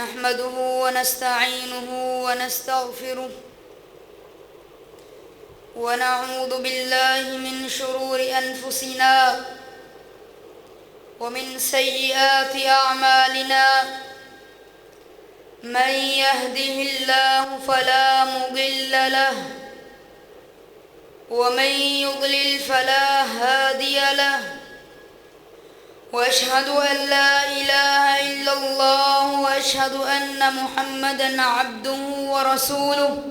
نحمده ونستعينه ونستغفره ونعوذ بالله من شرور أنفسنا ومن سيئات أعمالنا من يهده الله فلا مضل له ومن يضلل فلا هادي له وأشهد أن لا إله إلا الله وأشهد أن محمدًا عبده ورسوله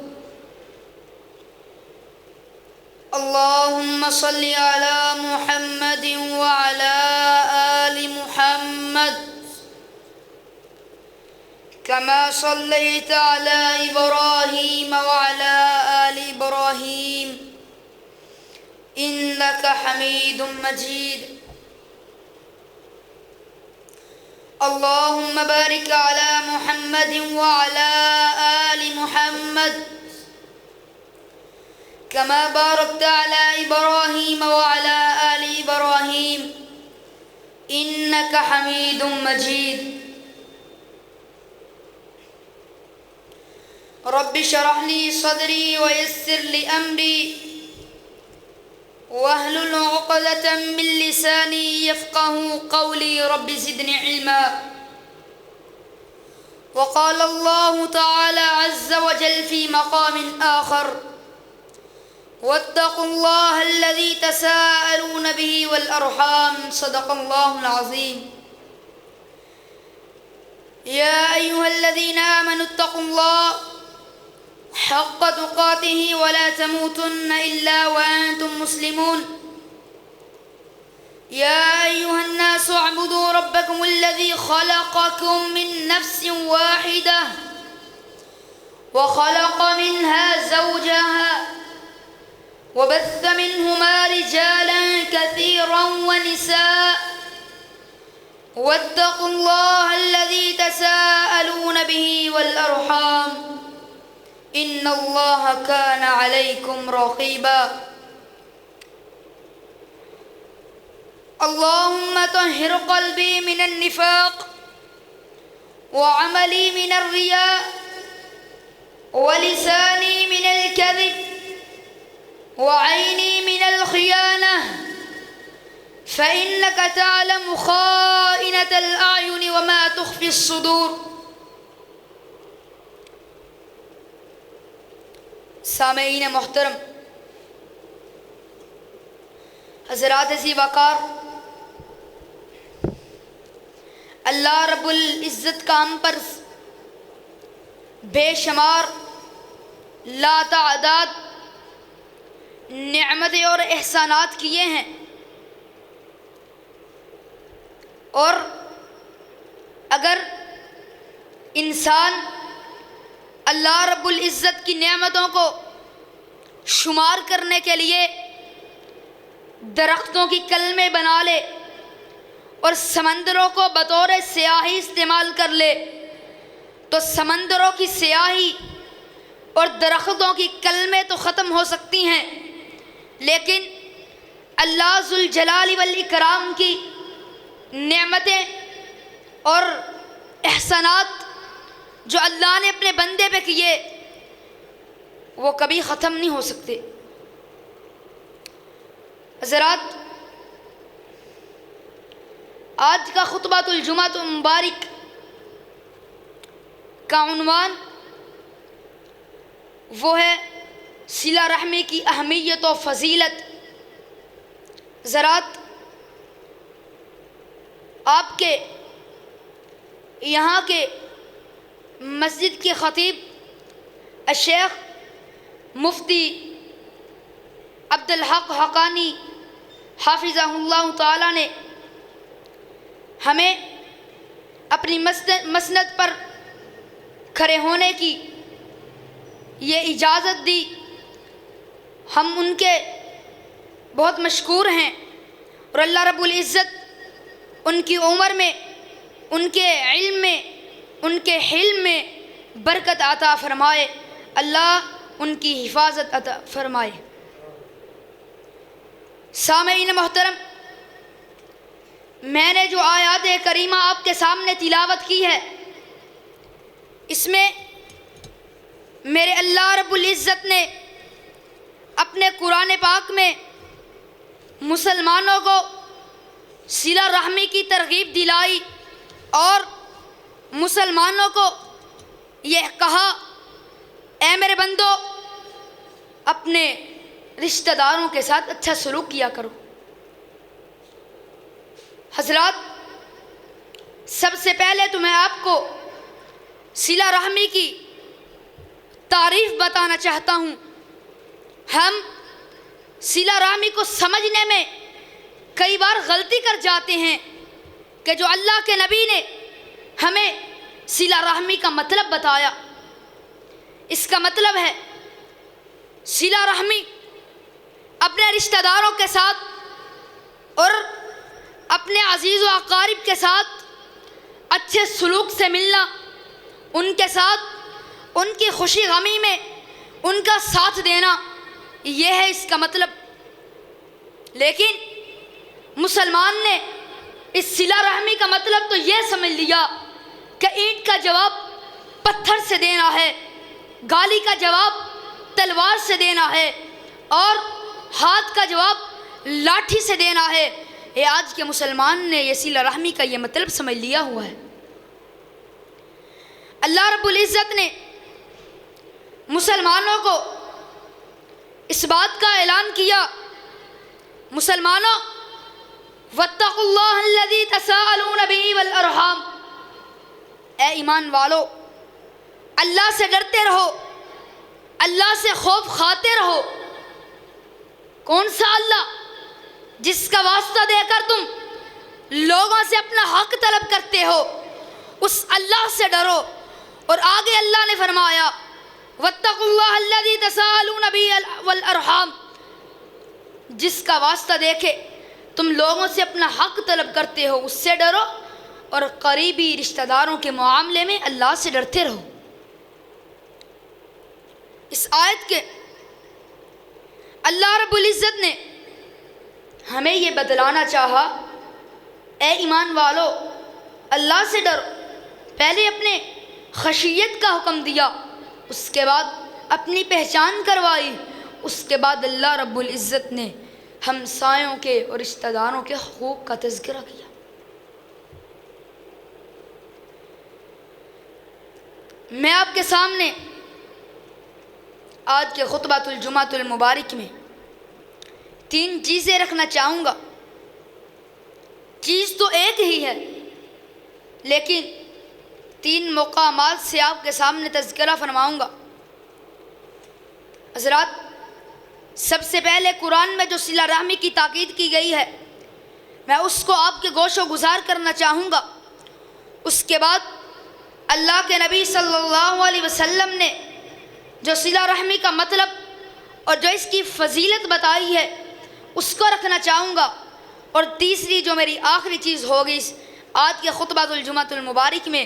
اللهم صل على محمد وعلى آل محمد كما صليت على إبراهيم وعلى آل إبراهيم إنك حميد مجيد اللهم بارك على محمد وعلى آل محمد كما باركت على إبراهيم وعلى آل إبراهيم إنك حميد مجيد رب اشرح لي صدري ويسر لي أمري واحلل عقدة من لساني يفقه قولي رب زدني علما وقال الله تعالى عز وجل في مقام آخر واتقوا الله الذي تساءلون به والأرحام صدق الله العظيم يا أيها الذين آمنوا اتقوا الله حق تقاته ولا تموتن إلا وأنتم مسلمون يا أيها الناس اعبدوا ربكم الذي خلقكم من نفس واحدة وخلق منها زوجها وبث منهما رجالا كثيرا ونساء واتقوا الله الذي تساءلون به والأرحام إن الله كان عليكم رقيبا اللهم طهر قلبي من النفاق وعملي من الرياء ولساني من الكذب وعيني من الخيانة فإنك تعلم خائنة الأعين وما تخفي الصدور سامعین محترم، حضرات ذی وقار، اللہ رب العزت کا ہم پر بے شمار لا تعداد نعمتیں اور احسانات کیے ہیں، اور اگر انسان اللہ رب العزت کی نعمتوں کو شمار کرنے کے لیے درختوں کی کلمیں بنا لے اور سمندروں کو بطور سیاہی استعمال کر لے تو سمندروں کی سیاہی اور درختوں کی کلمیں تو ختم ہو سکتی ہیں، لیکن اللہ ذوالجلال والاکرام کی نعمتیں اور احسانات جو اللہ نے اپنے بندے پہ کیے وہ کبھی ختم نہیں ہو سکتے۔ حضرات، آج کا خطبۃ الجمعۃ مبارک کا عنوان وہ ہے صلہ رحمی کی اہمیت و فضیلت۔ حضرات، آپ کے یہاں کے مسجد کے خطیب الشیخ مفتی عبدالحق حقانی حافظہ اللہ تعالی نے ہمیں اپنی مسند پر کھڑے ہونے کی یہ اجازت دی، ہم ان کے بہت مشکور ہیں، اور اللہ رب العزت ان کی عمر میں، ان کے علم میں، ان کے حلم میں برکت عطا فرمائے، اللہ ان کی حفاظت عطا فرمائے۔ سامعین محترم، میں نے جو آیات کریمہ آپ کے سامنے تلاوت کی ہے، اس میں میرے اللہ رب العزت نے اپنے قرآن پاک میں مسلمانوں کو صلہ رحمی کی ترغیب دلائی اور مسلمانوں کو یہ کہا، اے میرے بندو اپنے رشتہ داروں کے ساتھ اچھا سلوک کیا کرو۔ حضرات، سب سے پہلے تو میں آپ کو صلہ رحمی کی تعریف بتانا چاہتا ہوں۔ ہم صلہ رحمی کو سمجھنے میں کئی بار غلطی کر جاتے ہیں کہ جو اللہ کے نبی نے ہمیں صلہ رحمی کا مطلب بتایا، اس کا مطلب ہے صلہ رحمی اپنے رشتہ داروں کے ساتھ اور اپنے عزیز و اقارب کے ساتھ اچھے سلوک سے ملنا، ان کے ساتھ ان کی خوشی غمی میں ان کا ساتھ دینا، یہ ہے اس کا مطلب۔ لیکن مسلمان نے اس صلہ رحمی کا مطلب تو یہ سمجھ لیا کہ اینٹ کا جواب پتھر سے دینا ہے، گالی کا جواب تلوار سے دینا ہے اور ہاتھ کا جواب لاٹھی سے دینا ہے۔ یہ آج کے مسلمان نے یہ صلہ رحمی کا یہ مطلب سمجھ لیا ہوا ہے۔ اللہ رب العزت نے مسلمانوں کو اس بات کا اعلان کیا، مسلمانوں واتقوا اللہ الذی تساءلون بہ والارحام، اے ایمان والو اللہ سے ڈرتے رہو، اللہ سے خوف کھاتے رہو۔ کون سا اللہ؟ جس کا واسطہ دے کر تم لوگوں سے اپنا حق طلب کرتے ہو، اس اللہ سے ڈرو۔ اور آگے اللہ نے فرمایا واتقوا اللہ الذی تساءلون بہ والارحام، جس کا واسطہ دے کے تم لوگوں سے اپنا حق طلب کرتے ہو، اس سے ڈرو اور قریبی رشتہ داروں کے معاملے میں اللہ سے ڈرتے رہو۔ اس آیت کے اللہ رب العزت نے ہمیں یہ بتلانا چاہا، اے ایمان والو اللہ سے ڈرو۔ پہلے اپنے خشیت کا حکم دیا، اس کے بعد اپنی پہچان کروائی، اس کے بعد اللہ رب العزت نے ہمسایوں کے اور رشتہ داروں کے حقوق کا تذکرہ کیا۔ میں آپ کے سامنے آج کے خطبۃ الجمعۃ المبارک میں 3 چیزیں رکھنا چاہوں گا۔ چیز تو ایک ہی ہے، لیکن 3 مقامات سے آپ کے سامنے تذکرہ فرماؤں گا۔ حضرات، سب سے پہلے قرآن میں جو صلہ رحمی کی تاکید کی گئی ہے، میں اس کو آپ کے گوش و گزار کرنا چاہوں گا۔ اس کے بعد اللہ کے نبی صلی اللہ علیہ وسلم نے جو صلہ رحمی کا مطلب اور جو اس کی فضیلت بتائی ہے، اس کو رکھنا چاہوں گا۔ اور تیسری جو میری آخری چیز ہوگی آج کے خطبۃ الجمعۃ المبارک میں،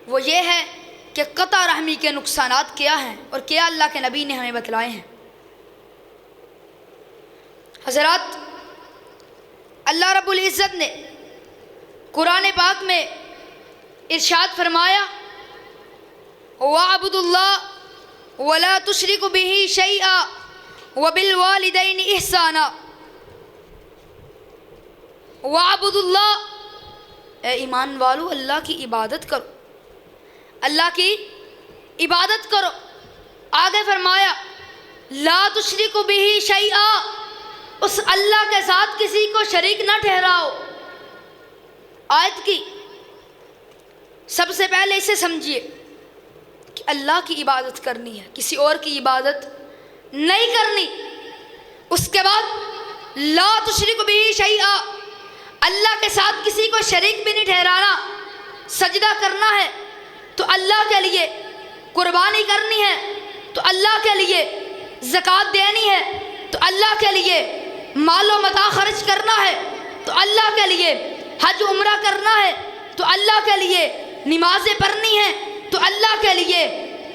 وہ یہ ہے کہ قطع رحمی کے نقصانات کیا ہیں اور کیا اللہ کے نبی نے ہمیں بتلائے ہیں۔ حضرات، اللہ رب العزت نے قرآن پاک میں ارشاد فرمایا وَاعْبُدُوا اللَّهَ وَلَا تُشْرِكُوا بِهِ شَيْئًا وَبِالْوَالِدَيْنِ إِحْسَانًا۔ وَاعْبُدُوا اللَّهَ، اے ایمان والو اللہ کی عبادت کرو، اللہ کی عبادت کرو۔ آگے فرمایا لا تشرکوا بہ شیئا، اس اللہ کے ساتھ کسی کو شریک نہ ٹھہراؤ۔ آیت کی سب سے پہلے اسے سمجھیے کہ اللہ کی عبادت کرنی ہے، کسی اور کی عبادت نہیں کرنی۔ اس کے بعد لا تشرکوا بہ شیئا، اللہ کے ساتھ کسی کو شریک بھی نہیں ٹھہرانا۔ سجدہ کرنا ہے تو اللہ کے لیے، قربانی کرنی ہے تو اللہ کے لیے، زکوٰۃ دینی ہے تو اللہ کے لیے، مال و متاع خرچ کرنا ہے تو اللہ کے لیے، حج عمرہ کرنا ہے تو اللہ کے لیے، نمازیں پڑھنی ہیں تو اللہ کے لیے،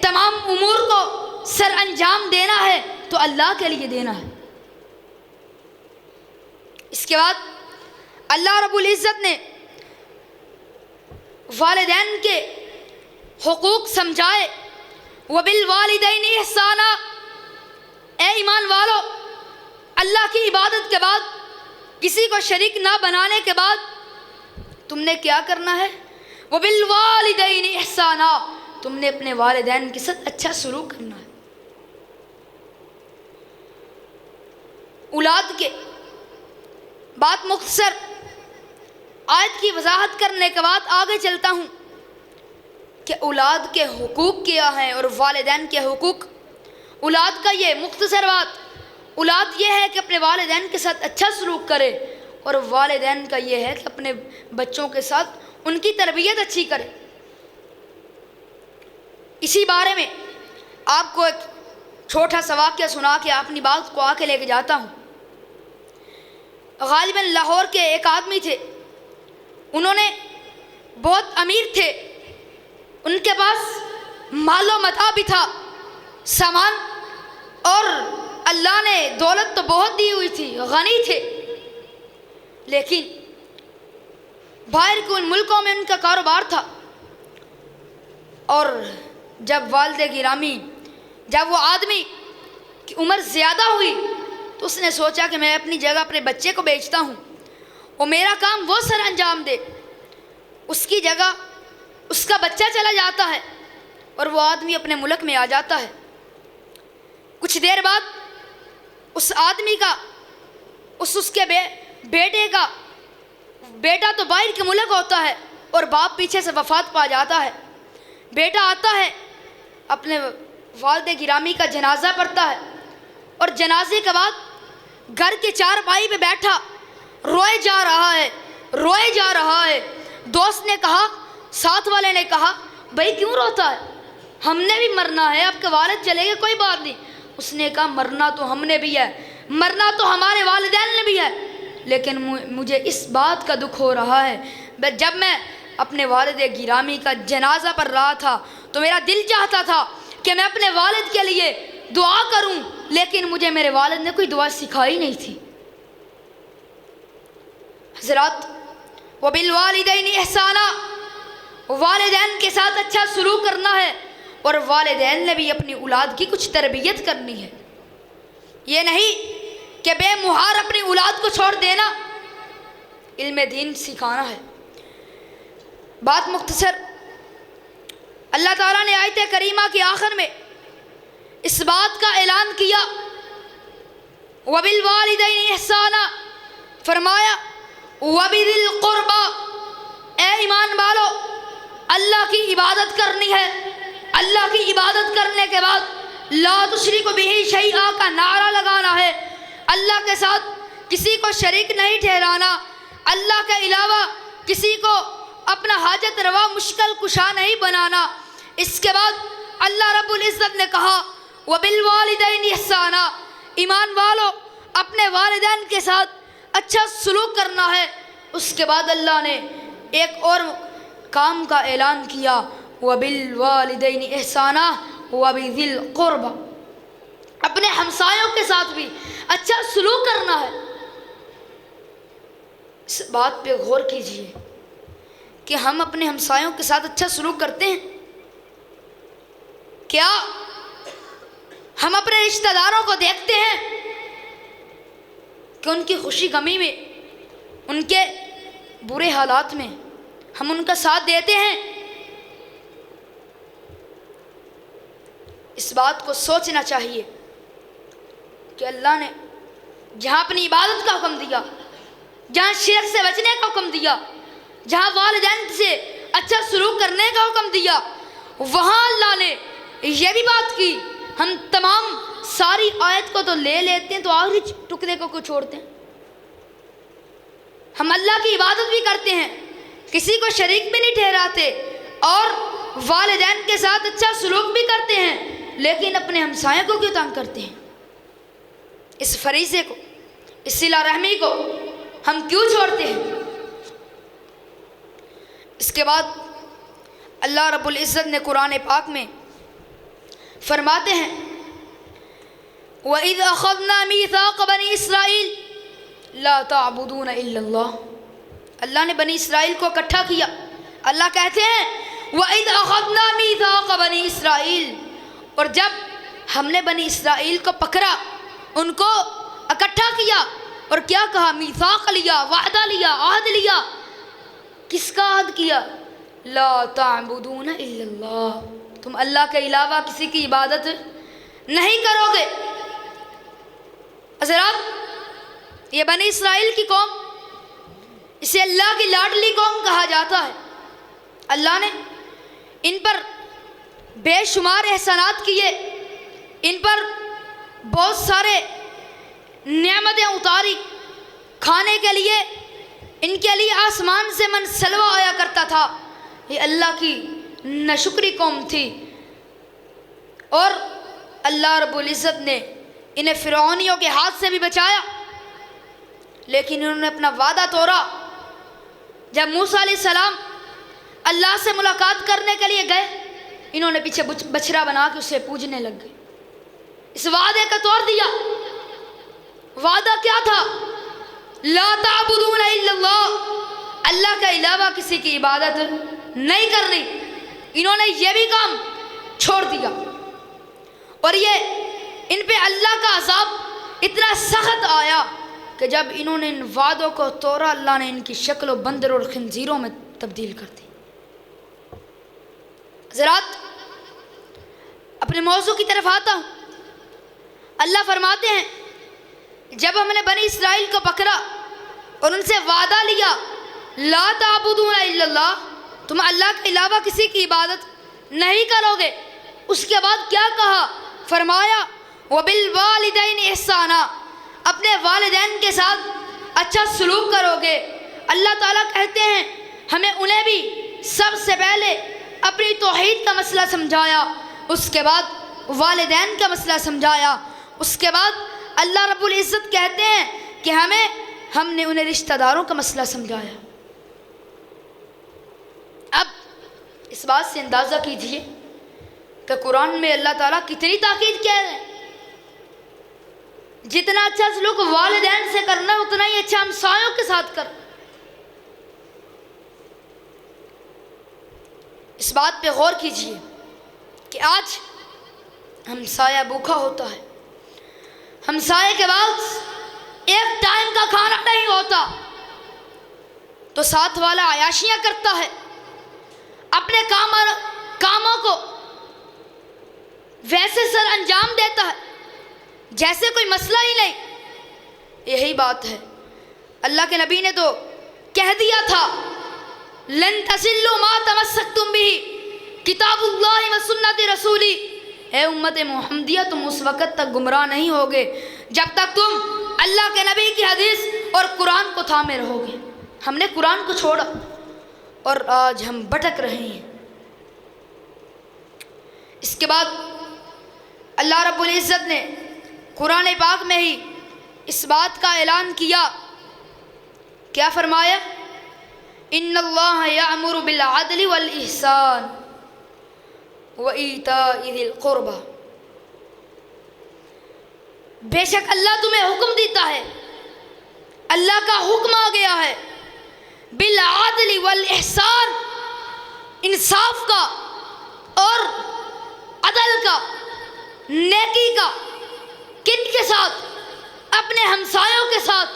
تمام امور کو سر انجام دینا ہے تو اللہ کے لیے دینا ہے۔ اس کے بعد اللہ رب العزت نے والدین کے حقوق سمجھائے۔ وبالوالدین احسانا، اے ایمان والو، اللہ کی عبادت کے بعد، کسی کو شریک نہ بنانے کے بعد تم نے کیا کرنا ہے؟ وبالوالدین احسانا، تم نے اپنے والدین کے ساتھ اچھا سلوک کرنا ہے۔ اولاد کے بات مختصر آیت کی وضاحت کرنے کے بعد آگے چلتا ہوں کہ اولاد کے حقوق کیا ہیں اور والدین کے حقوق۔ اولاد کا یہ مختصر بات، اولاد یہ ہے کہ اپنے والدین کے ساتھ اچھا سلوک کرے، اور والدین کا یہ ہے کہ اپنے بچوں کے ساتھ ان کی تربیت اچھی کرے۔ اسی بارے میں آپ کو ایک چھوٹا سا واقعہ سنا کے اپنی بات کو آگے لے کے جاتا ہوں۔ غالباً لاہور کے ایک آدمی تھے، انہوں نے بہت امیر تھے، ان کے پاس مال و متاع بھی تھا، سامان، اور اللہ نے دولت تو بہت دی ہوئی تھی، غنی تھے، لیکن باہر کے ان ملکوں میں ان کا کاروبار تھا۔ اور جب والد گرامی، جب وہ آدمی کی عمر زیادہ ہوئی تو اس نے سوچا کہ میں اپنی جگہ اپنے بچے کو بیچتا ہوں، اور میرا کام وہ سر انجام دے۔ اس کی جگہ اس کا بچہ چلا جاتا ہے اور وہ آدمی اپنے ملک میں آ جاتا ہے۔ کچھ دیر بعد اس آدمی کا، اس کے بیٹے کا، بیٹا تو باہر کے ملک ہوتا ہے اور باپ پیچھے سے وفات پا جاتا ہے۔ بیٹا آتا ہے، اپنے والد گرامی کا جنازہ پڑھتا ہے، اور جنازے کے بعد گھر کے چارپائی پہ بیٹھا روئے جا رہا ہے۔ دوست نے کہا، ساتھ والے نے کہا، بھائی کیوں روتا ہے؟ ہم نے بھی مرنا ہے، آپ کے والد چلے گئے، کوئی بات نہیں۔ اس نے کہا، مرنا تو ہم نے بھی ہے، مرنا تو ہمارے والدین نے بھی ہے، لیکن مجھے اس بات کا دکھ ہو رہا ہے، جب میں اپنے والد گرامی کا جنازہ پڑھ رہا تھا تو میرا دل چاہتا تھا کہ میں اپنے والد کے لیے دعا کروں، لیکن مجھے میرے والد نے کوئی دعا سکھائی نہیں تھی۔ حضرات، وبالوالدین احسانا، والدین کے ساتھ اچھا سلوک کرنا ہے، اور والدین نے بھی اپنی اولاد کی کچھ تربیت کرنی ہے۔ یہ نہیں کہ بے مہار اپنی اولاد کو چھوڑ دینا، علم دین سکھانا ہے۔ بات مختصر، اللہ تعالیٰ نے آیت کریمہ کے آخر میں اس بات کا اعلان کیا، وبالوالدین احسانا، فرمایا وبذی القربى، اے ایمان والو، اللہ کی عبادت کرنی ہے۔ اللہ کی عبادت کرنے کے بعد لا تشرک بہ شیئا کا نعرہ لگانا ہے، اللہ کے ساتھ کسی کو شریک نہیں ٹھہرانا، اللہ کے علاوہ کسی کو اپنا حاجت روا مشکل کشا نہیں بنانا۔ اس کے بعد اللہ رب العزت نے کہا وبالوالدین احسانا، ایمان والو اپنے والدین کے ساتھ اچھا سلوک کرنا ہے۔ اس کے بعد اللہ نے ایک اور کام کا اعلان کیا، وبالوالدین احسانا وبذی القربى، اپنے ہمسایوں کے ساتھ بھی اچھا سلوک کرنا ہے۔ اس بات پہ غور کیجئے کہ ہم اپنے ہمسایوں کے ساتھ اچھا سلوک کرتے ہیں کیا؟ ہم اپنے رشتہ داروں کو دیکھتے ہیں کہ ان کی خوشی غمی میں، ان کے برے حالات میں ہم ان کا ساتھ دیتے ہیں؟ اس بات کو سوچنا چاہیے کہ اللہ نے جہاں اپنی عبادت کا حکم دیا، جہاں شرک سے بچنے کا حکم دیا، جہاں والدین سے اچھا سلوک کرنے کا حکم دیا، وہاں اللہ نے یہ بھی بات کی۔ ہم تمام ساری آیت کو تو لے لیتے ہیں تو آخری ٹکڑے کو چھوڑتے ہیں۔ ہم اللہ کی عبادت بھی کرتے ہیں، کسی کو شریک بھی نہیں ٹھہراتے، اور والدین کے ساتھ اچھا سلوک بھی کرتے ہیں، لیکن اپنے ہمسایوں کو کیوں تنگ کرتے ہیں؟ اس فریضے کو، اس صلہ رحمی کو ہم کیوں چھوڑتے ہیں؟ اس کے بعد اللہ رب العزت نے قرآن پاک میں فرماتے ہیں وَإِذْ أَخَذْنَا مِيثَاقَ بَنِي إِسْرَائِيلَ لَا تَعْبُدُونَ إِلَّا اللَّهَ، اللہ نے بنی اسرائیل کو اکٹھا کیا۔ اللہ کہتے ہیں وَإِذْ أَخَذْنَا مِيثَاقَ بَنِي اسرائیل، اور جب ہم نے بنی اسرائیل کو پکڑا، ان کو اکٹھا کیا اور کیا کہا؟ میثاق لیا، وعدہ لیا، عہد لیا۔ کس کا عہد کیا؟ لا تعبدون الا اللہ، تم اللہ کے علاوہ کسی کی عبادت نہیں کرو گے۔ حضرات، یہ بنی اسرائیل کی قوم، اسے اللہ کی لاڈلی قوم کہا جاتا ہے۔ اللہ نے ان پر بے شمار احسانات کیے، ان پر بہت سارے نعمتیں اتاری۔ کھانے کے لیے ان کے لیے آسمان سے من سلوہ آیا کرتا تھا۔ یہ اللہ کی ناشکری قوم تھی، اور اللہ رب العزت نے انہیں فرعونیوں کے ہاتھ سے بھی بچایا، لیکن انہوں نے اپنا وعدہ توڑا۔ جب موسیٰ علیہ السلام اللہ سے ملاقات کرنے کے لیے گئے، انہوں نے پیچھے بچھڑا بنا کے اسے پوجنے لگ گئے، اس وعدے کا توڑ دیا۔ وعدہ کیا تھا؟ لا تعبدون الا اللہ، اللہ کے علاوہ کسی کی عبادت نہیں کرنی۔ انہوں نے یہ بھی کام چھوڑ دیا، اور یہ ان پہ اللہ کا عذاب اتنا سخت آیا کہ جب انہوں نے ان وعدوں کو توڑا، اللہ نے ان کی شکل و بندر اور خنزیروں میں تبدیل کر دی۔ حضرات، اپنے موضوع کی طرف آتا ہوں۔ اللہ فرماتے ہیں جب ہم نے بنی اسرائیل کو پکڑا اور ان سے وعدہ لیا لا تعبدون الا اللہ، تم اللہ کے علاوہ کسی کی عبادت نہیں کرو گے، اس کے بعد کیا کہا؟ فرمایا وبالوالدین احسانا، اپنے والدین کے ساتھ اچھا سلوک کرو گے۔ اللہ تعالیٰ کہتے ہیں ہمیں انہیں بھی سب سے پہلے اپنی توحید کا مسئلہ سمجھایا، اس کے بعد والدین کا مسئلہ سمجھایا، اس کے بعد اللہ رب العزت کہتے ہیں کہ ہم نے انہیں رشتہ داروں کا مسئلہ سمجھایا۔ اب اس بات سے اندازہ کیجئے کہ قرآن میں اللہ تعالیٰ کتنی تاکید کیا ہے۔ جتنا اچھا سلوک والدین سے کرنا، اتنا ہی اچھا ہمسایوں کے ساتھ کر۔ اس بات پہ غور کیجئے کہ آج ہمسایہ بھوکا ہوتا ہے، ہمسائے کے بعد ایک ٹائم کا کھانا نہیں ہوتا تو ساتھ والا عیاشیاں کرتا ہے، اپنے کاموں کو ویسے سر انجام دیتا ہے جیسے کوئی مسئلہ ہی نہیں۔ یہی بات ہے، اللہ کے نبی نے تو کہہ دیا تھا لن تزلوا ما تمسکتم بہ کتاب اللہ و سنت رسولی، اے امت محمدیہ تم اس وقت تک گمراہ نہیں ہوگے جب تک تم اللہ کے نبی کی حدیث اور قرآن کو تھامے رہو گے۔ ہم نے قرآن کو چھوڑا اور آج ہم بھٹک رہے ہیں۔ اس کے بعد اللہ رب العزت نے قرآن پاک میں ہی اس بات کا اعلان کیا، کیا فرمایا؟ ان اللہ یأمر بالعدل والاحسان وَإِيتَاءِ ذِي الْقُرْبَى، بے شک اللہ تمہیں حکم دیتا ہے، اللہ کا حکم آ گیا ہے بالعدل والاحسان، انصاف کا اور عدل کا، نیکی کا۔ کن کے ساتھ؟ اپنے ہمسایوں کے ساتھ۔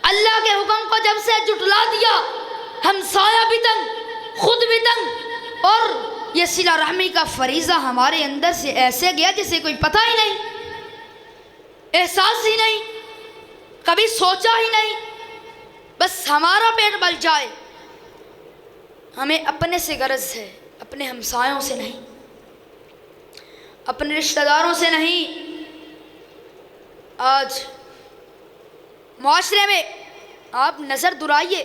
اللہ کے حکم کو جب سے جھٹلا دیا، ہمسایہ بھی تنگ، خود بھی تنگ، اور یہ صلہ رحمی کا فریضہ ہمارے اندر سے ایسے گیا جسے کوئی پتہ ہی نہیں، احساس ہی نہیں، کبھی سوچا ہی نہیں، بس ہمارا پیٹ بھر جائے۔ ہمیں اپنے سے غرض ہے، اپنے ہمسایوں سے نہیں، اپنے رشتہ داروں سے نہیں۔ آج معاشرے میں آپ نظر دورائیے،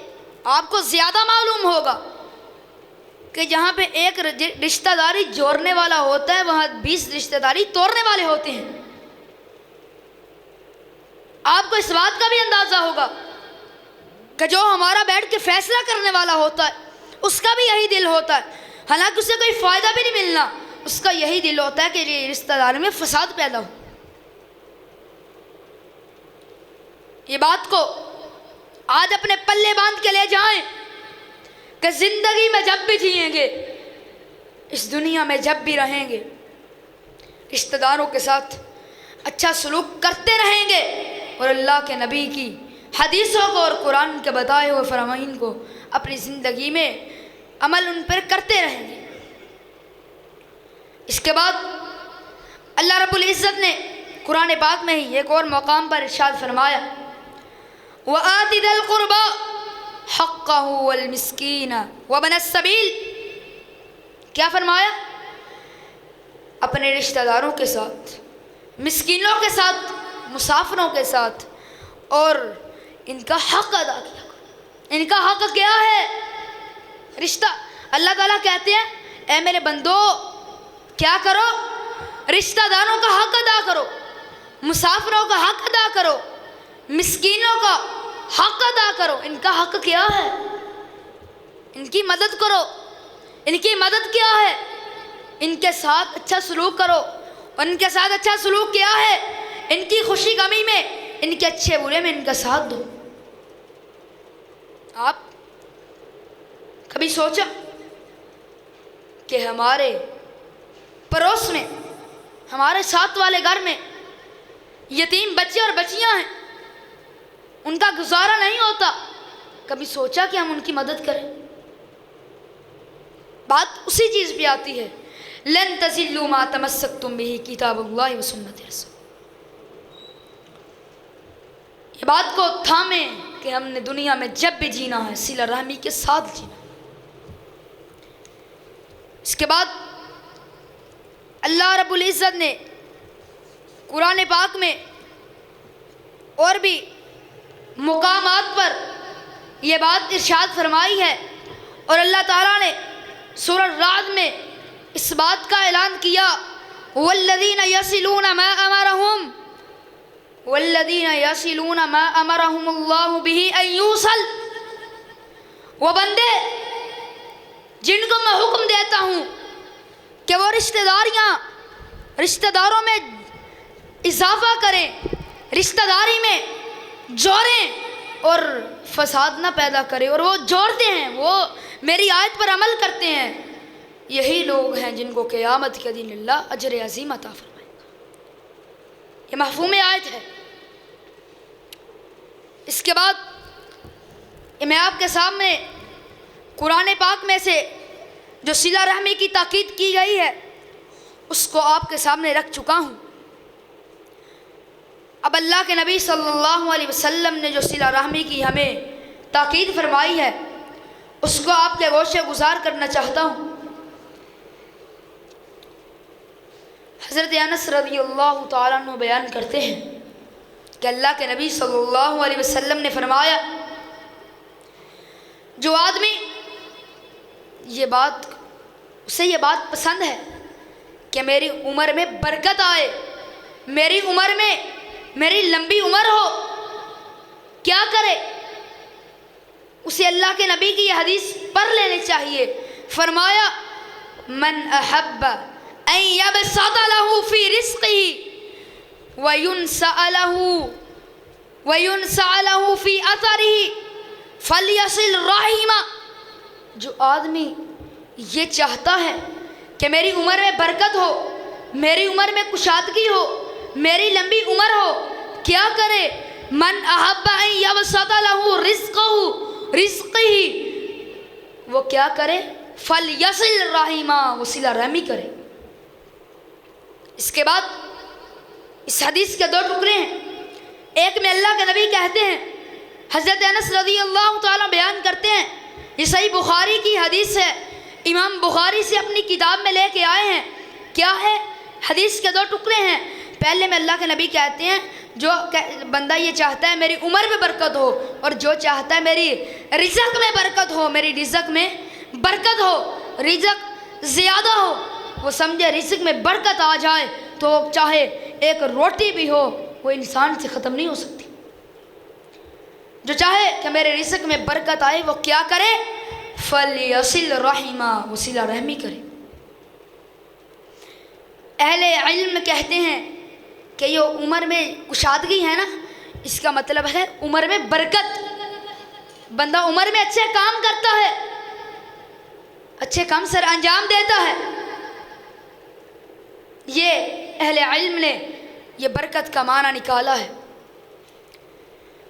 آپ کو زیادہ معلوم ہوگا کہ جہاں پہ ایک رشتہ داری جوڑنے والا ہوتا ہے، وہاں 20 رشتہ داری توڑنے والے ہوتے ہیں۔ آپ کو اس بات کا بھی اندازہ ہوگا کہ جو ہمارا بیٹھ کے فیصلہ کرنے والا ہوتا ہے اس کا بھی یہی دل ہوتا ہے، حالانکہ اسے کوئی فائدہ بھی نہیں ملنا، اس کا یہی دل ہوتا ہے کہ یہ رشتہ داری میں فساد پیدا ہو۔ یہ بات کو آج اپنے پلے باندھ کے لے جائیں کہ زندگی میں جب بھی جئیں گے اس دنیا میں جب بھی رہیں گے رشتہ داروں کے ساتھ اچھا سلوک کرتے رہیں گے اور اللہ کے نبی کی حدیثوں کو اور قرآن کے بتائے ہوئے فرامین کو اپنی زندگی میں عمل ان پر کرتے رہیں گے۔ اس کے بعد اللہ رب العزت نے قرآن پاک میں ہی ایک اور مقام پر ارشاد فرمایا وَآتِ ذَا الْقُرْبَى حَقَّهُ وَالْمِسْكِينَ وَابْنَ السَّبِيلِ، کیا فرمایا؟ اپنے رشتہ داروں کے ساتھ، مسکینوں کے ساتھ، مسافروں کے ساتھ، اور ان کا حق ادا کیا کرو۔ ان کا حق کیا ہے؟ رشتہ۔ اللہ تعالیٰ کہتے ہیں اے میرے بندو کیا کرو؟ رشتہ داروں کا حق ادا کرو، مسافروں کا حق ادا کرو، مسکینوں کا حق ادا کرو۔ ان کا حق کیا ہے؟ ان کی مدد کرو۔ ان کی مدد کیا ہے؟ ان کے ساتھ اچھا سلوک کرو۔ اور ان کے ساتھ اچھا سلوک کیا ہے؟ ان کی خوشی غمی میں، ان کے اچھے برے میں ان کا ساتھ دو۔ آپ کبھی سوچا کہ ہمارے پڑوس میں، ہمارے ساتھ والے گھر میں یتیم بچے اور بچیاں ہیں، ان کا گزارا نہیں ہوتا، کبھی سوچا کہ ہم ان کی مدد کریں؟ بات اسی چیز پہ آتی ہے لن تزلوا ما تمسکتم بہ کتاب اللہ و سنت رسول۔ یہ بات کو تھامیں کہ ہم نے دنیا میں جب بھی جینا ہے صلہ رحمی کے ساتھ جینا۔ اس کے بعد اللہ رب العزت نے قرآن پاک میں اور بھی مقامات پر یہ بات ارشاد فرمائی ہے، اور اللہ تعالیٰ نے سورہ الرعد میں اس بات کا اعلان کیا والذین یصلون ما امرهم والذین یصلون ما امرهم اللہ بہ ان یوصل، وہ بندے جن کو میں حکم دیتا ہوں کہ وہ رشتہ داروں میں اضافہ کریں، رشتہ داری میں جوڑیں اور فساد نہ پیدا کریں، اور وہ جوڑتے ہیں، وہ میری آیت پر عمل کرتے ہیں، یہی لوگ ہیں جن کو قیامت کے دن اللہ اجر عظیم عطا فرمائے گا۔ یہ مفہوم آیت ہے۔ اس کے بعد میں آپ کے سامنے قرآن پاک میں سے جو صلہ رحمی کی تاکید کی گئی ہے اس کو آپ کے سامنے رکھ چکا ہوں۔ اب اللہ کے نبی صلی اللہ علیہ وسلم نے جو صلہ رحمی کی ہمیں تاکید فرمائی ہے اس کو آپ کے گوشے گزار کرنا چاہتا ہوں۔ حضرت انس رضی اللہ تعالیٰ عنہ بیان کرتے ہیں کہ اللہ کے نبی صلی اللہ علیہ وسلم نے فرمایا جو آدمی اسے یہ بات پسند ہے کہ میری عمر میں برکت آئے، میری عمر میں میری لمبی عمر ہو، کیا کرے؟ اسے اللہ کے نبی کی یہ حدیث پڑھ لینی چاہیے۔ فرمایا من احب ان یبسط له فی رزقہ وینسع له فی اثرہ فلیصل رحمہ، جو آدمی یہ چاہتا ہے کہ میری عمر میں برکت ہو، میری عمر میں کشادگی ہو، میری لمبی عمر ہو، کیا کرے؟ من احب ان یبسط له رزقہ، وہ کیا کرے؟ فلیصل رحمہ، وہ صلہ رحمی کرے۔ اس کے بعد اس حدیث کے دو ٹکڑے ہیں، ایک میں اللہ کے نبی کہتے ہیں، حضرت انس رضی اللہ تعالیٰ بیان کرتے ہیں، یہ صحیح بخاری کی حدیث ہے، امام بخاری سے اپنی کتاب میں لے کے آئے ہیں۔ کیا ہے؟ حدیث کے دو ٹکڑے ہیں۔ پہلے میں اللہ کے نبی کہتے ہیں جو بندہ یہ چاہتا ہے میری عمر میں برکت ہو، اور جو چاہتا ہے میری رزق میں برکت ہو، میری رزق میں برکت ہو، رزق زیادہ ہو، وہ سمجھے رزق میں برکت آ جائے تو چاہے ایک روٹی بھی ہو وہ انسان سے ختم نہیں ہو سکتی۔ جو چاہے کہ میرے رزق میں برکت آئے وہ کیا کرے؟ فَلْيَصِلْ رَحِمًا، وہ صلہ رحمی کرے۔ اہل علم کہتے ہیں کہ یہ عمر میں کشادگی ہے نا، اس کا مطلب ہے عمر میں برکت۔ بندہ عمر میں اچھے کام کرتا ہے، اچھے کام سر انجام دیتا ہے، اہل علم نے یہ برکت کا معنی نکالا ہے۔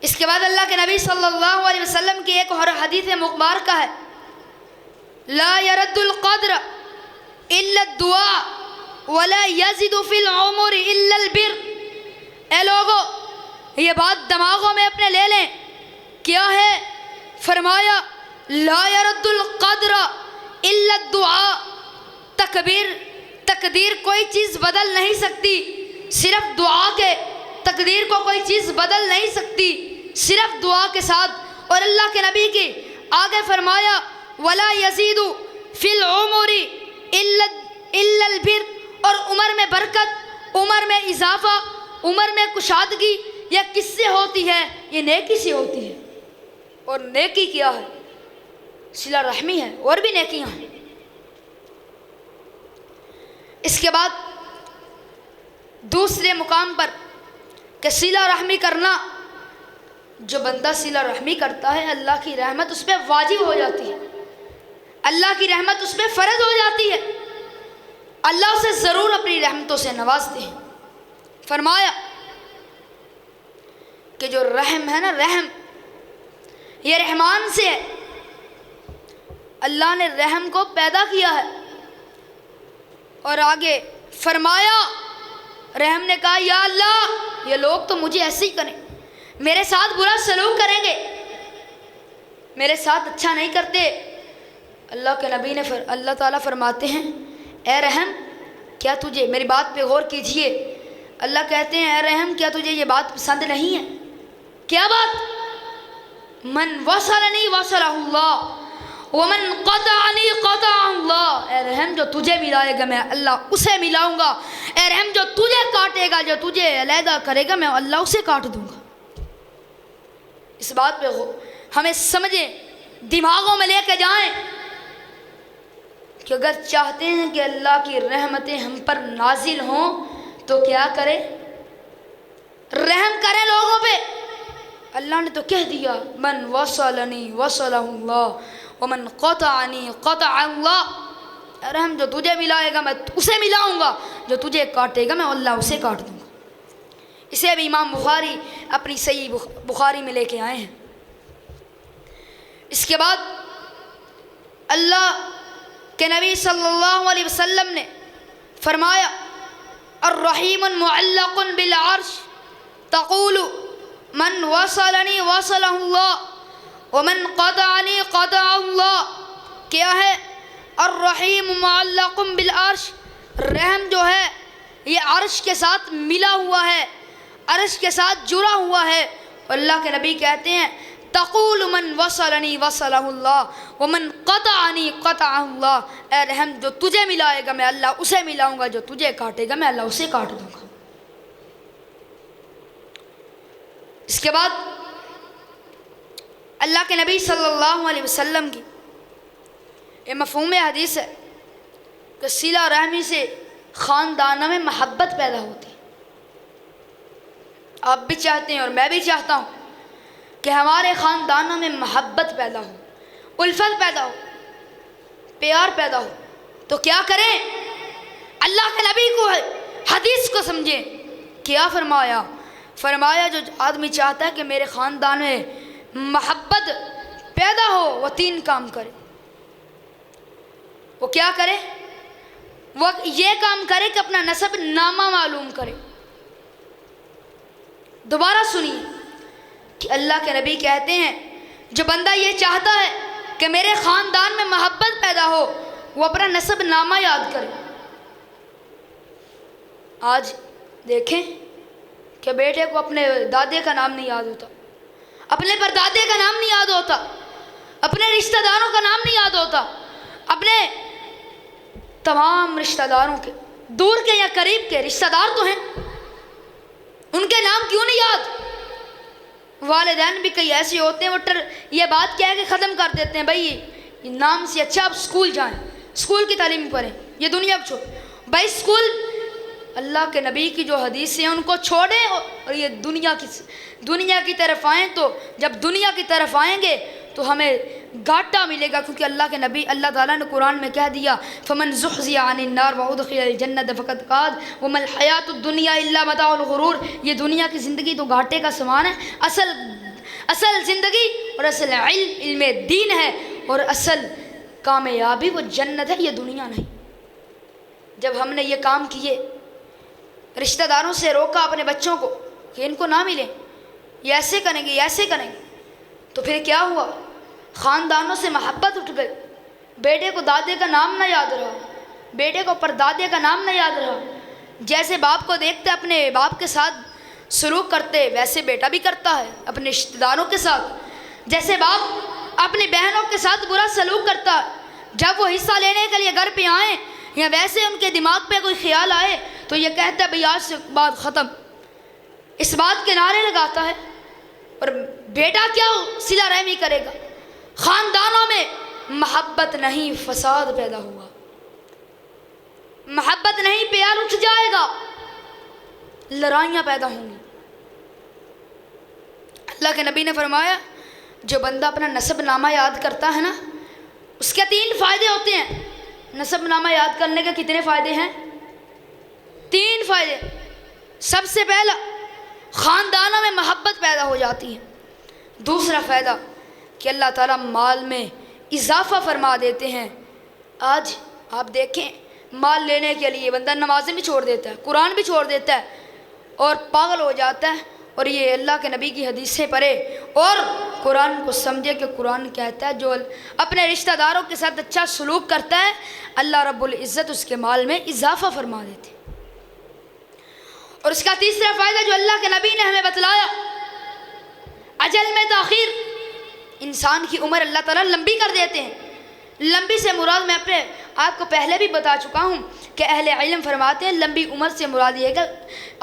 اس کے بعد اللہ کے نبی صلی اللہ علیہ وسلم کی ایک اور حدیث مبارکہ ہے، لا يرد القدر الا الدعاء ولا يزيد في العمر الا البر۔ اے لوگو یہ بات دماغوں میں اپنے لے لیں، کیا ہے؟ فرمایا لا يرد القدر الا الدعاء، تقدیر کوئی چیز بدل نہیں سکتی صرف دعا کے، تقدیر کو کوئی چیز بدل نہیں سکتی صرف دعا کے ساتھ۔ اور اللہ کے نبی کی آگے فرمایا ولا يزيد في العمر الا البر، اور عمر میں برکت، عمر میں اضافہ، عمر میں کشادگی یہ کس سے ہوتی ہے؟ یہ نیکی سے ہوتی ہے۔ اور نیکی کیا ہے؟ صلہ رحمی ہے، اور بھی نیکیاں ہیں۔ اس کے بعد دوسرے مقام پر کہ صلہ رحمی کرنا، جو بندہ صلہ رحمی کرتا ہے اللہ کی رحمت اس پہ واجب ہو جاتی ہے، اللہ کی رحمت اس پہ فرض ہو جاتی ہے، اللہ اسے ضرور اپنی رحمتوں سے نوازتے ہیں۔ فرمایا کہ جو رحم ہے نا، رحم یہ رحمان سے ہے، اللہ نے رحم کو پیدا کیا ہے۔ اور آگے فرمایا، رحم نے کہا یا اللہ یہ لوگ تو مجھے ایسے ہی کریں، میرے ساتھ برا سلوک کریں گے، میرے ساتھ اچھا نہیں کرتے۔ اللہ کے نبی نے اللہ تعالیٰ فرماتے ہیں اے رحم کیا تجھے، میری بات پہ غور کیجئے، اللہ کہتے ہیں اے رحم کیا تجھے یہ بات پسند نہیں ہے؟ کیا بات؟ من وصلنی وصلہ اللہ ومن قطعنی قطع اللہ۔ اے رحم جو تجھے ملائے گا میں اللہ اسے ملاؤں گا، اے رحم جو تجھے کاٹے گا، جو تجھے علیحدہ کرے گا میں اللہ اسے کاٹ دوں گا۔ اس بات پہ ہمیں سمجھیں، دماغوں میں لے کے جائیں کہ اگر چاہتے ہیں کہ اللہ کی رحمتیں ہم پر نازل ہوں تو کیا کریں؟ رحم کریں لوگوں پہ۔ اللہ نے تو کہہ دیا من وصلنی وصلہ اللہ ومن قطعنی قطع اللہ۔ رحم جو تجھے ملائے گا میں اسے ملاؤں گا، جو تجھے کاٹے گا میں اللہ اسے کاٹ دوں گا۔ اسے بھی امام بخاری اپنی صحیح بخاری میں لے کے آئے ہیں۔ اس کے بعد اللہ کہ نبی صلی اللہ علیہ وسلم نے فرمایا الرحیم معلق بالعرش تقول من وصلنی وصلہ اللہ ومن قطعنی قطع اللہ۔ کیا ہے؟ الرحیم معلق بالعرش، رحم جو ہے یہ عرش کے ساتھ ملا ہوا ہے، عرش کے ساتھ جڑا ہوا ہے۔ اللہ کے نبی کہتے ہیں تقول من وصلنی وصلہ اللہ ومن قطعنی قطع اللہ۔ اے رحم جو تجھے ملائے گا میں اللہ اسے ملاؤں گا، جو تجھے کاٹے گا میں اللہ اسے کاٹ دوں گا۔ اس کے بعد اللہ کے نبی صلی اللہ علیہ وسلم کی یہ مفہوم حدیث ہے کہ صلہ رحمی سے خاندانوں میں محبت پیدا ہوتی ہے۔ آپ بھی چاہتے ہیں اور میں بھی چاہتا ہوں کہ ہمارے خاندانوں میں محبت پیدا ہو، الفت پیدا ہو، پیار پیدا ہو۔ تو کیا کریں؟ اللہ کے نبی کو حدیث کو سمجھیں۔ کیا فرمایا؟ فرمایا جو آدمی چاہتا ہے کہ میرے خاندان میں محبت پیدا ہو وہ 3 کام کرے۔ وہ کیا کرے؟ وہ یہ کام کرے کہ اپنا نسب نامہ معلوم کرے۔ دوبارہ سنیے کہ اللہ کے نبی کہتے ہیں جو بندہ یہ چاہتا ہے کہ میرے خاندان میں محبت پیدا ہو وہ اپنا نسب نامہ یاد کرے۔ آج دیکھیں کہ بیٹے کو اپنے دادے کا نام نہیں یاد ہوتا، اپنے پردادے کا نام نہیں یاد ہوتا، اپنے رشتہ داروں کا نام نہیں یاد ہوتا، اپنے تمام رشتہ داروں کے، دور کے یا قریب کے رشتہ دار تو ہیں، ان کے نام کیوں نہیں یاد؟ والدین بھی کئی ایسے ہوتے ہیں وہ یہ بات کہہ کے ختم کر دیتے ہیں بھائی نام سے اچھا آپ اسکول جائیں، اسکول کی تعلیم پڑھیں، یہ دنیا کو چھوڑ بھائی اسکول اللہ کے نبی کی جو حدیث ہیں ان کو چھوڑیں اور یہ دنیا کی طرف آئیں۔ تو جب دنیا کی طرف آئیں گے تو ہمیں گھاٹا ملے گا، کیونکہ اللہ کے نبی اللہ تعالیٰ نے قرآن میں کہہ دیا فمن زحزح عن النار وادخل الجنۃ فقد فاز وما الحیات الدنیا الا متاع الغرور۔ یہ دنیا کی زندگی تو گھاٹے کا سامان ہے، اصل زندگی اور اصل علم دین ہے، اور اصل کامیابی وہ جنت ہے، یہ دنیا نہیں۔ جب ہم نے یہ کام کیے، رشتہ داروں سے روکا اپنے بچوں کو کہ ان کو نہ ملیں، یہ ایسے کریں گے، یہ ایسے کریں گے، تو پھر کیا ہوا؟ خاندانوں سے محبت اٹھ گئی، بیٹے کو دادے کا نام نہ یاد رہا، بیٹے کو پردادے کا نام نہ یاد رہا۔ جیسے باپ کو دیکھتے اپنے باپ کے ساتھ سلوک کرتے، ویسے بیٹا بھی کرتا ہے اپنے رشتہ داروں کے ساتھ۔ جیسے باپ اپنی بہنوں کے ساتھ برا سلوک کرتا ہے، جب وہ حصہ لینے کے لیے گھر پہ آئیں یا ویسے ان کے دماغ پہ کوئی خیال آئے تو یہ کہتا ہے بھئی آج سے بات ختم، اس بات کے نعرے لگاتا ہے۔ اور بیٹا کیا صلہ رحمی کرے گا؟ خاندانوں میں محبت نہیں، فساد پیدا ہوا، محبت نہیں، پیار اٹھ جائے گا، لڑائیاں پیدا ہوں گی۔ اللہ کے نبی نے فرمایا جو بندہ اپنا نسب نامہ یاد کرتا ہے نا، اس کے 3 فائدے ہوتے ہیں۔ نسب نامہ یاد کرنے کے کتنے فائدے ہیں؟ 3 فائدے۔ سب سے پہلا، خاندانوں میں محبت پیدا ہو جاتی ہے۔ دوسرا فائدہ کہ اللہ تعالیٰ مال میں اضافہ فرما دیتے ہیں۔ آج آپ دیکھیں مال لینے کے لیے بندہ نمازیں بھی چھوڑ دیتا ہے، قرآن بھی چھوڑ دیتا ہے اور پاگل ہو جاتا ہے، اور یہ اللہ کے نبی کی حدیثیں پڑھے اور قرآن کو سمجھے کہ قرآن کہتا ہے جو اپنے رشتہ داروں کے ساتھ اچھا سلوک کرتا ہے اللہ رب العزت اس کے مال میں اضافہ فرما دیتے ہیں۔ اور اس کا تیسرا فائدہ جو اللہ کے نبی نے ہمیں بتلایا، اجل میں تاخیر، انسان کی عمر اللہ تعالیٰ لمبی کر دیتے ہیں۔ لمبی سے مراد میں اپنے آپ کو پہلے بھی بتا چکا ہوں کہ اہل علم فرماتے ہیں لمبی عمر سے مراد یہ ہے کہ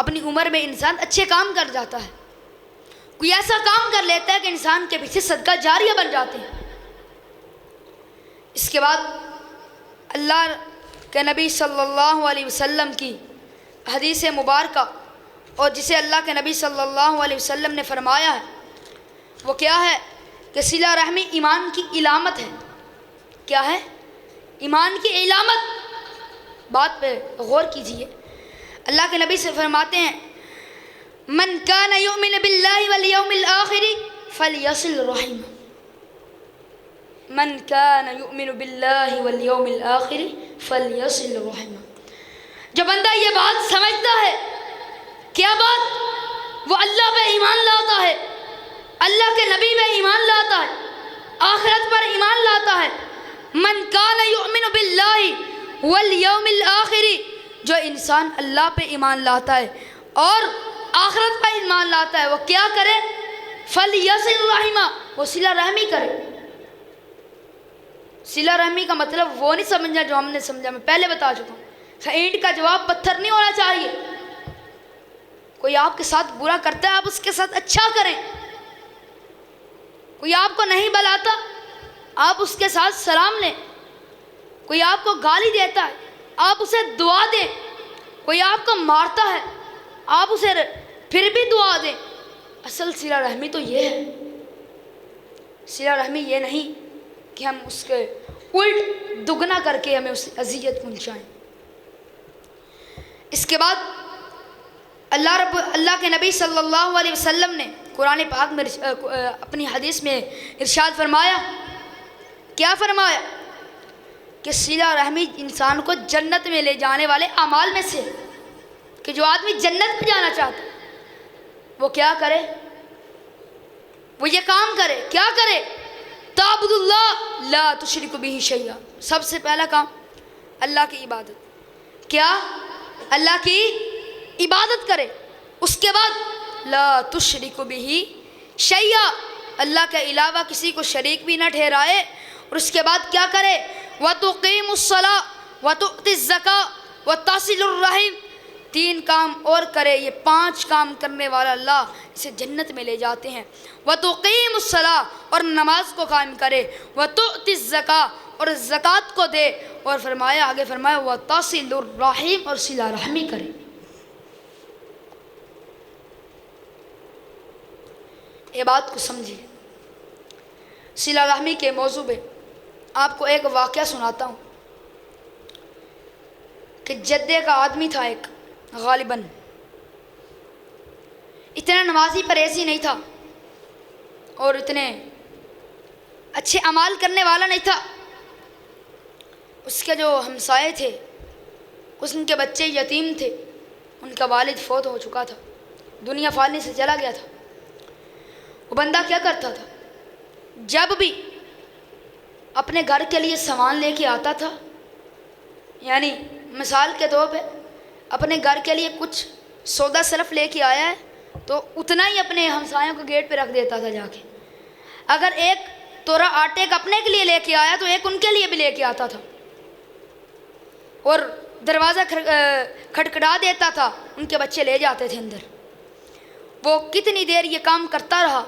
اپنی عمر میں انسان اچھے کام کر جاتا ہے، کوئی ایسا کام کر لیتا ہے کہ انسان کے پیچھے صدقہ جاریہ بن جاتے ہیں۔ اس کے بعد اللہ کے نبی صلی اللہ علیہ وسلم کی حدیث مبارکہ، اور جسے اللہ کے نبی صلی اللہ علیہ وسلم نے فرمایا ہے وہ کیا ہے کہ صلہ رحمی ایمان کی علامت ہے۔ کیا ہے؟ ایمان کی علامت۔ بات پہ غور کیجئے، اللہ کے نبی سے فرماتے ہیں من کان یؤمن باللہ والیوم الآخر فلیصل رحمہ، من کان یؤمن باللہ والیوم الآخر فلیصل رحمہ۔ جو بندہ یہ بات سمجھتا ہے، کیا بات؟ وہ اللہ پہ ایمان لاتا ہے، اللہ کے نبی پہ ایمان لاتا ہے، آخرت پر ایمان لاتا ہے۔ من کان یؤمن باللہ والیوم الآخر، جو انسان اللہ پہ ایمان لاتا ہے اور آخرت پہ ایمان لاتا ہے وہ کیا کرے؟ فلیصل رحمہ، وہ صلہ رحمی کرے۔ صلہ رحمی کا مطلب وہ نہیں سمجھنا جو ہم نے سمجھا، میں پہلے بتا چکا ہوں، اینٹ کا جواب پتھر نہیں ہونا چاہیے۔ کوئی آپ کے ساتھ برا کرتا ہے آپ اس کے ساتھ اچھا کریں، کوئی آپ کو نہیں بلاتا آپ اس کے ساتھ سلام لیں، کوئی آپ کو گالی دیتا ہے آپ اسے دعا دیں، کوئی آپ کو مارتا ہے آپ اسے پھر بھی دعا دیں۔ اصل صلہ رحمی تو یہ ہے، صلہ رحمی یہ نہیں کہ ہم اس کے الٹ دگنا کر کے ہمیں اسے اذیت پہنچائیں۔ اس کے بعد اللہ کے نبی صلی اللہ علیہ وسلم نے قرآن پاک میں اپنی حدیث میں ارشاد فرمایا، کیا فرمایا؟ کہ صلہ رحمی انسان کو جنت میں لے جانے والے اعمال میں سے، کہ جو آدمی جنت میں جانا چاہتا وہ کیا کرے؟ وہ یہ کام کرے، کیا کرے؟ تعبد اللہ لا تشرک بہ شیئا، سب سے پہلا کام اللہ کی عبادت، کیا؟ اللہ کی عبادت کرے۔ اس کے بعد لا تشرک بہ شیئا، اللہ کے علاوہ کسی کو شریک بھی نہ ٹھہرائے۔ اور اس کے بعد کیا کرے؟ وَتُقِيمُ الصَّلَاةَ وَتُؤْتِ الزَّكَاةَ وَتَصِلُ الرَّحِمَ، 3 کام اور کرے، یہ 5 کام کرنے والا اللہ اسے جنت میں لے جاتے ہیں۔ وَتُقِيمُ الصَّلَاةَ، اور نماز کو قائم کرے، وَتُؤْتِ الزَّكَاةَ، اور زکوٰۃ کو دے، اور فرمایا آگے فرمایا وَتَصِلُ الرَّحِمَ، اور صلہ رحمی کرے۔ یہ بات کو سمجھیے، صلہ رحمی کے موضوع پہ آپ کو ایک واقعہ سناتا ہوں کہ جدے کا آدمی تھا ایک، غالباً اتنا نمازی پرہیزی نہیں تھا اور اتنے اچھے اعمال کرنے والا نہیں تھا۔ اس کے جو ہمسائے تھے ان کے بچے یتیم تھے، ان کا والد فوت ہو چکا تھا، دنیا فانی سے چلا گیا تھا۔ وہ بندہ کیا کرتا تھا، جب بھی اپنے گھر کے لیے سامان لے کے آتا تھا، یعنی مثال کے طور پہ اپنے گھر کے لیے کچھ سودا صرف لے کے آیا ہے تو اتنا ہی اپنے ہمسایوں کو گیٹ پہ رکھ دیتا تھا جا کے۔ اگر ایک توڑا آٹے کا اپنے کے لیے لے کے آیا تو ایک ان کے لیے بھی لے کے آتا تھا، اور دروازہ کھٹکھٹا دیتا تھا، ان کے بچے لے جاتے تھے اندر۔ وہ کتنی دیر یہ کام کرتا رہا،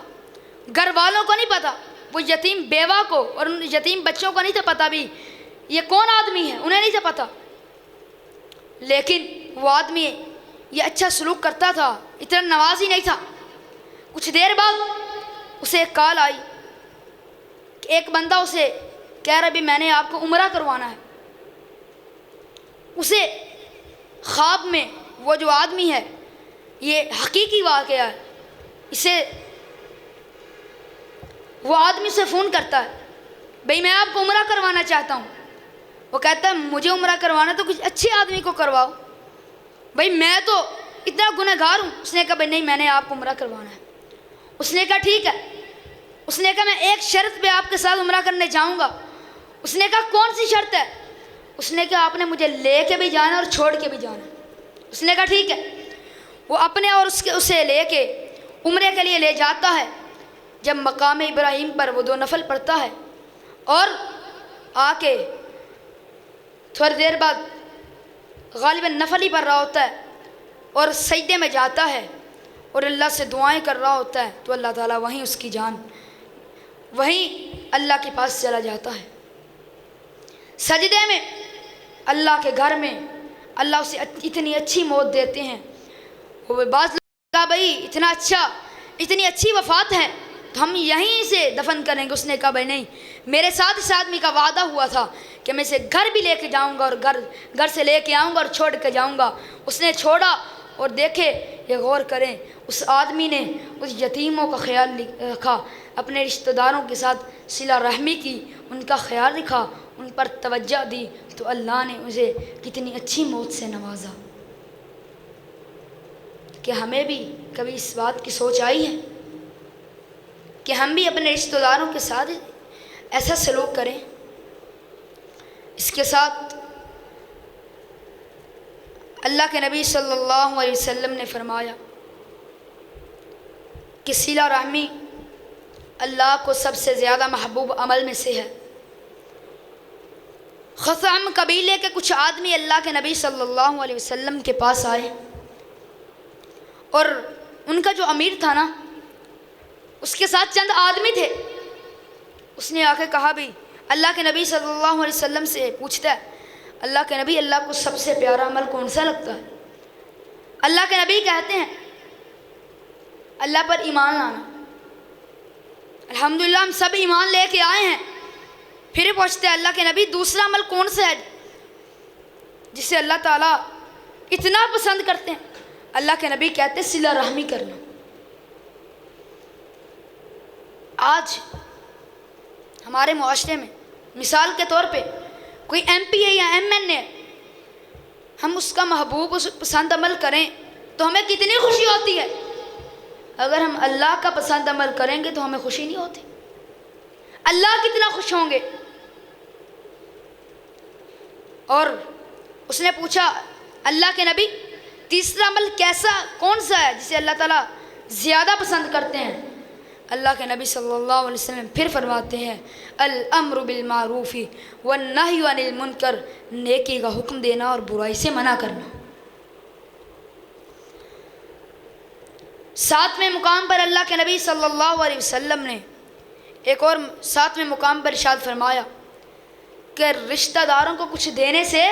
گھر والوں کو نہیں پتا، وہ یتیم بیوہ کو اور ان یتیم بچوں کو نہیں تھا پتا بھی یہ کون آدمی ہے، انہیں نہیں تھا پتا، لیکن وہ آدمی یہ اچھا سلوک کرتا تھا، اتنا نوازی نہیں تھا۔ کچھ دیر بعد اسے ایک کال آئی کہ ایک بندہ اسے کہہ رہا بھی میں نے آپ کو عمرہ کروانا ہے۔ اسے خواب میں وہ جو آدمی ہے، یہ حقیقی واقعہ ہے، اسے وہ آدمی سے فون کرتا ہے، بھئی میں آپ کو عمرہ کروانا چاہتا ہوں۔ وہ کہتا ہے مجھے عمرہ کروانا تو کچھ اچھے آدمی کو کرواؤ، بھئی میں تو اتنا گنہگار ہوں۔ اس نے کہا بھئی نہیں، میں نے آپ کو عمرہ کروانا ہے۔ اس نے کہا ٹھیک ہے۔ اس نے کہا میں ایک شرط پہ آپ کے ساتھ عمرہ کرنے جاؤں گا۔ اس نے کہا کون سی شرط ہے؟ اس نے کہا آپ نے مجھے لے کے بھی جانا اور چھوڑ کے بھی جانا۔ اس نے کہا ٹھیک ہے۔ وہ اپنے اور اسے لے کے عمرے کے لیے لے جاتا ہے۔ جب مقام ابراہیم پر وہ 2 نفل پڑھتا ہے اور آ کے تھوڑی دیر بعد غالباً نفل ہی پڑھ رہا ہوتا ہے اور سجدے میں جاتا ہے اور اللہ سے دعائیں کر رہا ہوتا ہے، تو اللہ تعالیٰ وہیں اس کی جان وہیں اللہ کے پاس چلا جاتا ہے۔ سجدے میں اللہ کے گھر میں اللہ اسے اتنی اچھی موت دیتے ہیں۔ وہ بعض لوگ کہا بھائی اتنی اچھی وفات ہے تو ہم یہیں سے دفن کریں گے۔ اس نے کہا بھائی نہیں، میرے ساتھ اس آدمی کا وعدہ ہوا تھا کہ میں اسے گھر بھی لے کے جاؤں گا اور گھر سے لے کے آؤں گا اور چھوڑ کے جاؤں گا۔ اس نے چھوڑا، اور دیکھے یہ غور کریں، اس آدمی نے اس یتیموں کا خیال رکھا، اپنے رشتہ داروں کے ساتھ صلہ رحمی کی، ان کا خیال رکھا، ان پر توجہ دی، تو اللہ نے اسے کتنی اچھی موت سے نوازا۔ کہ ہمیں بھی کبھی اس بات کی سوچ آئی ہے کہ ہم بھی اپنے رشتہ داروں کے ساتھ ایسا سلوک کریں؟ اس کے ساتھ اللہ کے نبی صلی اللہ علیہ وسلم نے فرمایا کہ صلہ رحمی اللہ کو سب سے زیادہ محبوب عمل میں سے ہے۔ خثعم قبیلے کے کچھ آدمی اللہ کے نبی صلی اللہ علیہ وسلم کے پاس آئے، اور ان کا جو امیر تھا نا، اس کے ساتھ چند آدمی تھے۔ اس نے آ کے کہا بھی اللہ کے نبی صلی اللہ علیہ وسلم سے پوچھتا ہے، اللہ کے نبی اللہ کو سب سے پیارا عمل کون سا لگتا ہے؟ اللہ کے نبی کہتے ہیں اللہ پر ایمان لانا۔ الحمدللہ ہم سب ایمان لے کے آئے ہیں، پھر پوچھتے ہیں اللہ کے نبی دوسرا عمل کون سا ہے جسے اللہ تعالیٰ اتنا پسند کرتے ہیں؟ اللہ کے نبی کہتے ہیں صلہ رحمی کرنا۔ آج ہمارے معاشرے میں مثال کے طور پہ کوئی ایم پی ہے یا ایم این اے، ہم اس کا محبوب اس پسند عمل کریں تو ہمیں کتنی خوشی ہوتی ہے۔ اگر ہم اللہ کا پسند عمل کریں گے تو ہمیں خوشی نہیں ہوتی۔ اللہ کتنا خوش ہوں گے۔ اور اس نے پوچھا اللہ کے نبی تیسرا عمل کون سا ہے جسے اللہ تعالیٰ زیادہ پسند کرتے ہیں؟ اللہ کے نبی صلی اللہ علیہ وسلم پھر فرماتے ہیں الامر بالمعروف والنہی عن المنکر، نیکی کا حکم دینا اور برائی سے منع کرنا۔ 7ویں مقام پر اللہ کے نبی صلی اللہ علیہ وسلم نے ایک اور 7ویں مقام پر ارشاد فرمایا کہ رشتہ داروں کو کچھ دینے سے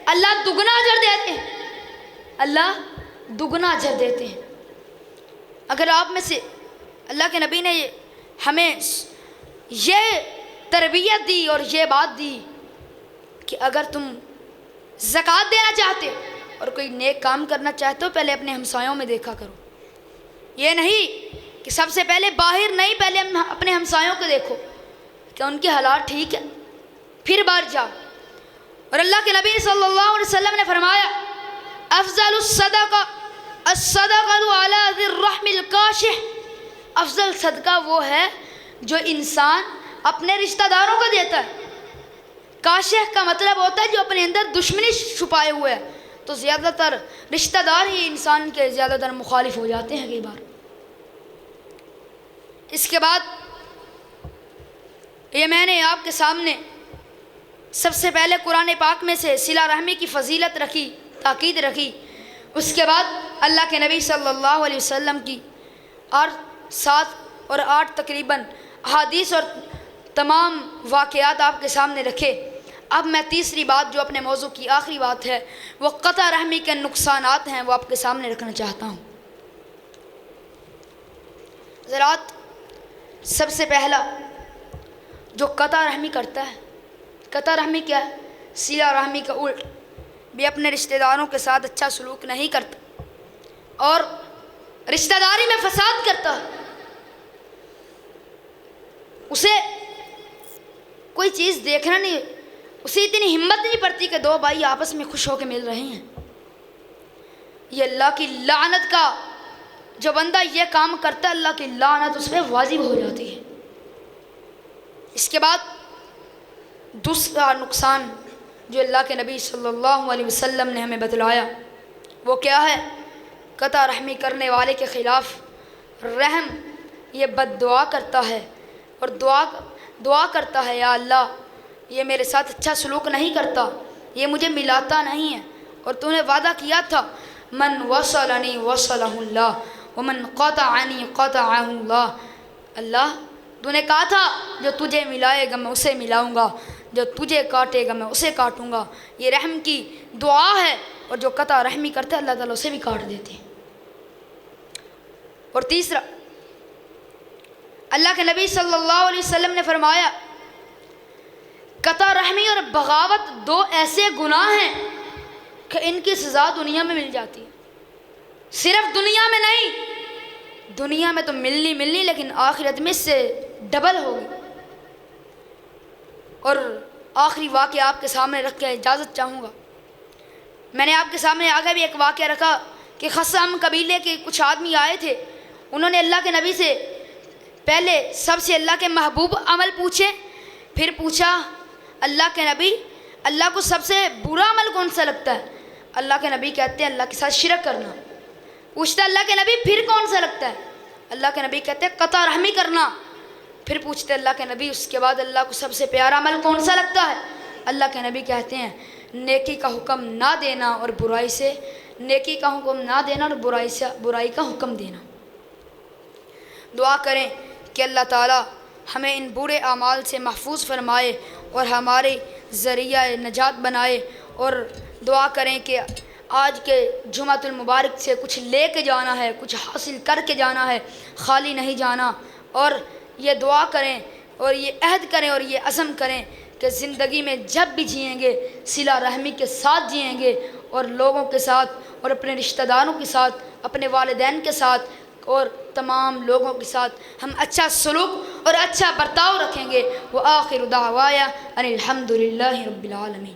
اللہ دگنا اجر دیتے ہیں، اللہ دگنا اجر دیتے ہیں۔ اگر آپ میں سے اللہ کے نبی نے ہمیں یہ تربیت دی اور یہ بات دی کہ اگر تم زکوٰۃ دینا چاہتے ہو اور کوئی نیک کام کرنا چاہتے ہو پہلے اپنے ہمسایوں میں دیکھا کرو. یہ نہیں کہ سب سے پہلے باہر نہیں، پہلے اپنے ہمسایوں کو دیکھو کہ ان کے حالات ٹھیک ہے پھر باہر جاؤ. اور اللہ کے نبی صلی اللہ علیہ وسلم نے فرمایا افضل الصدقہ الصدقۃ علی ذی الرحم الکاشح، افضل صدقہ وہ ہے جو انسان اپنے رشتہ داروں کو دیتا ہے. کاشح کا مطلب ہوتا ہے جو اپنے اندر دشمنی چھپائے ہوئے ہے، تو زیادہ تر رشتہ دار ہی انسان کے زیادہ تر مخالف ہو جاتے ہیں کئی بار. اس کے بعد یہ میں نے آپ کے سامنے سب سے پہلے قرآن پاک میں سے صلہ رحمی کی فضیلت رکھی، تاکید رکھی. اس کے بعد اللہ کے نبی صلی اللہ علیہ وسلم کی 7 اور 8 تقریباً احادیث اور تمام واقعات آپ کے سامنے رکھے. اب میں تیسری بات جو اپنے موضوع کی آخری بات ہے وہ قطع رحمی کے نقصانات ہیں، وہ آپ کے سامنے رکھنا چاہتا ہوں. حضرات، سب سے پہلا جو قطع رحمی کرتا ہے، قطع رحمی کیا ہے؟ صلہ رحمی کا الٹ بھی اپنے رشتہ داروں کے ساتھ اچھا سلوک نہیں کرتا اور رشتہ داری میں فساد کرتا ہے. اسے کوئی چیز دیکھنا نہیں، اسے اتنی ہمت نہیں پڑتی کہ 2 بھائی آپس میں خوش ہو کے مل رہے ہیں. یہ اللہ کی لعنت کا جو بندہ یہ کام کرتا ہے، اللہ کی لعنت اس پہ واجب ہو جاتی ہے. اس کے بعد دوسرا نقصان جو اللہ کے نبی صلی اللہ علیہ وسلم نے ہمیں بتلایا وہ کیا ہے؟ قطع رحمی کرنے والے کے خلاف رحم یہ بد دعا کرتا ہے اور دعا کرتا ہے، یا اللہ یہ میرے ساتھ اچھا سلوک نہیں کرتا، یہ مجھے ملاتا نہیں ہے، اور تو نے وعدہ کیا تھا من وصلنی وصلہ اللہ ومن قطعنی قطعہ اللہ. اللہ تو نے کہا تھا جو تجھے ملائے گا میں اسے ملاؤں گا، جو تجھے کاٹے گا میں اسے کاٹوں گا. یہ رحم کی دعا ہے، اور جو قطع رحمی کرتا ہے اللہ تعالیٰ اسے بھی کاٹ دیتے ہیں. اور تیسرا، اللہ کے نبی صلی اللہ علیہ وسلم نے فرمایا قطع رحمی اور بغاوت 2 ایسے گناہ ہیں کہ ان کی سزا دنیا میں مل جاتی ہے. صرف دنیا میں نہیں، دنیا میں تو ملنی لیکن آخرت میں اس سے ڈبل ہوگی. اور آخری واقعہ آپ کے سامنے رکھ کے اجازت چاہوں گا. میں نے آپ کے سامنے آگے بھی ایک واقعہ رکھا کہ خصم قبیلے کے کچھ آدمی آئے تھے. انہوں نے اللہ کے نبی سے پہلے سب سے اللہ کے محبوب عمل پوچھے، پھر پوچھا اللہ کے نبی اللہ کو سب سے برا عمل کون سا لگتا ہے؟ اللہ کے نبی کہتے ہیں اللہ کے ساتھ شرک کرنا. پوچھتا اللہ کے نبی پھر کون سا لگتا ہے؟ اللہ کے نبی کہتے ہیں قطع رحمی کرنا. پھر پوچھتے اللہ کے نبی اس کے بعد اللہ کو سب سے پیارا عمل کون سا لگتا ہے؟ اللہ کے نبی کہتے ہیں نیکی کا حکم نہ دینا اور برائی سے نیکی کا حکم نہ دینا اور برائی کا حکم دینا. دعا کریں کہ اللہ تعالی ہمیں ان برے اعمال سے محفوظ فرمائے اور ہمارے ذریعہ نجات بنائے. اور دعا کریں کہ آج کے جمعۃ المبارک سے کچھ لے کے جانا ہے، کچھ حاصل کر کے جانا ہے، خالی نہیں جانا. اور یہ دعا کریں اور یہ عہد کریں اور یہ عزم کریں کہ زندگی میں جب بھی جئیں گے صلہ رحمی کے ساتھ جئیں گے، اور لوگوں کے ساتھ اور اپنے رشتہ داروں کے ساتھ، اپنے والدین کے ساتھ اور تمام لوگوں کے ساتھ ہم اچھا سلوک اور اچھا برتاؤ رکھیں گے. وآخر دعوایا ان الحمد للہ رب العالمین.